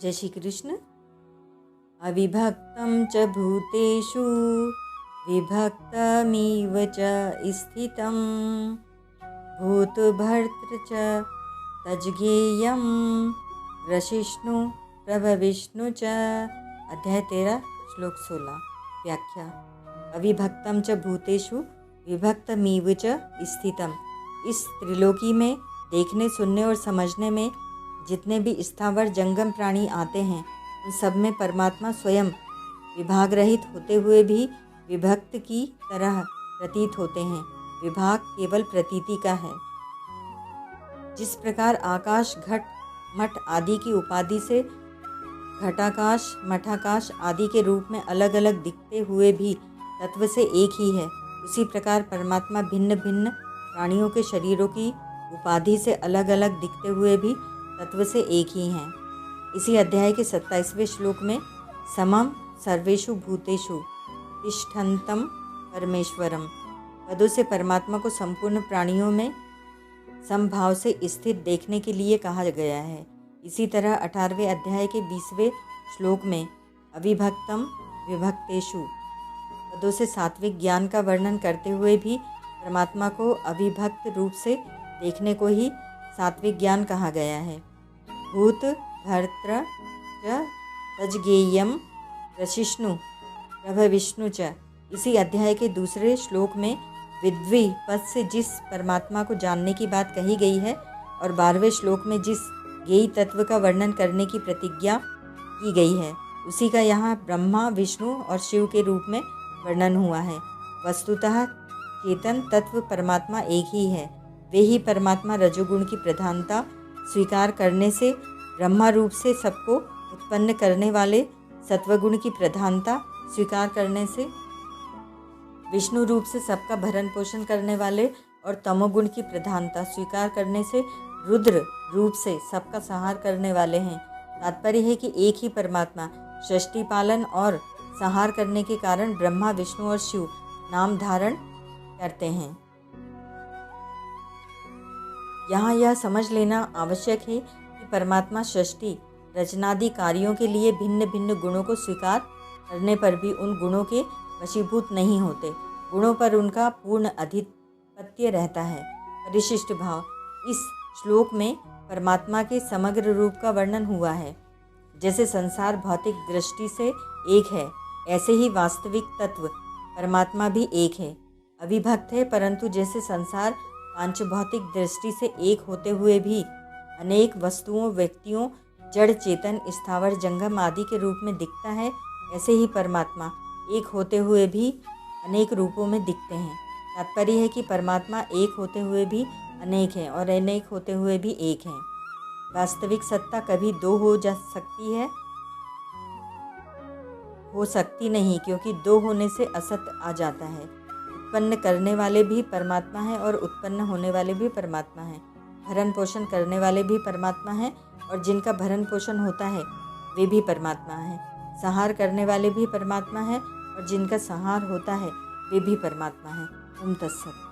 जय श्री कृष्ण। अविभक्तं च भूतेषु विभक्तमिव च स्थितं भूतभर्तृ च तज्ज्ञेयं रशिष्णु प्रभविष्णु च। अध्याय 13 श्लोक 16। व्याख्या। अविभक्तं च भूतेषु विभक्तमिव च स्थितं। इस त्रिलोकी में देखने, सुनने और समझने में जितने भी स्थावर जंगम प्राणी आते हैं, उन सब में परमात्मा स्वयं विभाग रहित होते हुए भी विभक्त की तरह प्रतीत होते हैं। विभाग केवल प्रतीति का है। जिस प्रकार आकाश, घट, मठ आदि की उपाधि से घटाकाश, मठाकाश आदि के रूप में अलग अलग दिखते हुए भी तत्व से एक ही है, उसी प्रकार परमात्मा भिन्न भिन्न प्राणियों के शरीरों की उपाधि से अलग अलग दिखते हुए भी तत्व से एक ही हैं। इसी अध्याय के 27वें श्लोक में समम सर्वेषु भूतेषु तिष्ठन्तं परमेश्वरम पदों से परमात्मा को संपूर्ण प्राणियों में समभाव से स्थित देखने के लिए कहा गया है। इसी तरह 18वें अध्याय के 20वें श्लोक में अविभक्तम विभक्तेषु पदों से सात्विक ज्ञान का वर्णन करते हुए भी परमात्मा को अविभक्त रूप से देखने को ही सात्विक ज्ञान कहा गया है। भूत भर्तृ च तज्ज्ञेयं रशिष्णु प्रभविष्णु च। इसी अध्याय के दूसरे श्लोक में विद्वी पद से जिस परमात्मा को जानने की बात कही गई है और 12वें श्लोक में जिस ज्ञेय तत्व का वर्णन करने की प्रतिज्ञा की गई है, उसी का यहाँ ब्रह्मा, विष्णु और शिव के रूप में वर्णन हुआ है। वस्तुतः चेतन तत्व परमात्मा एक ही है। वे ही परमात्मा रजोगुण की प्रधानता स्वीकार करने से ब्रह्मा रूप से सबको उत्पन्न करने वाले, सत्वगुण की प्रधानता स्वीकार करने से विष्णु रूप से सबका भरण पोषण करने वाले और तमोगुण की प्रधानता स्वीकार करने से रुद्र रूप से सबका संहार करने वाले हैं। तात्पर्य है कि एक ही परमात्मा सृष्टि पालन और संहार करने के कारण ब्रह्मा, विष्णु और शिव नाम धारण करते हैं। यहाँ यह समझ लेना आवश्यक है कि परमात्मा सृष्टि रचनादि कार्यों के लिए भिन्न भिन्न गुणों को स्वीकार करने पर भी उन गुणों के वशीभूत नहीं होते। गुणों पर उनका पूर्ण आधिपत्य रहता है। परिशिष्ट भाव। इस श्लोक में परमात्मा के समग्र रूप का वर्णन हुआ है। जैसे संसार भौतिक दृष्टि से एक है, ऐसे ही वास्तविक तत्व परमात्मा भी एक है। अविभक्त है, परंतु जैसे संसार पांच भौतिक दृष्टि से एक होते हुए भी अनेक वस्तुओं, व्यक्तियों, जड़, चेतन, स्थावर, जंगम आदि के रूप में दिखता है, ऐसे ही परमात्मा एक होते हुए भी अनेक रूपों में दिखते हैं। तात्पर्य है कि परमात्मा एक होते हुए भी अनेक है और अनेक होते हुए भी एक है। वास्तविक सत्ता कभी दो हो सकती नहीं, क्योंकि दो होने से असत आ जाता है। उत्पन्न करने वाले भी परमात्मा हैं और उत्पन्न होने वाले भी परमात्मा हैं। भरण पोषण करने वाले भी परमात्मा हैं और जिनका भरण पोषण होता है वे भी परमात्मा हैं। संहार करने वाले भी परमात्मा हैं और जिनका संहार होता है वे भी परमात्मा हैं। ओम तत्सत।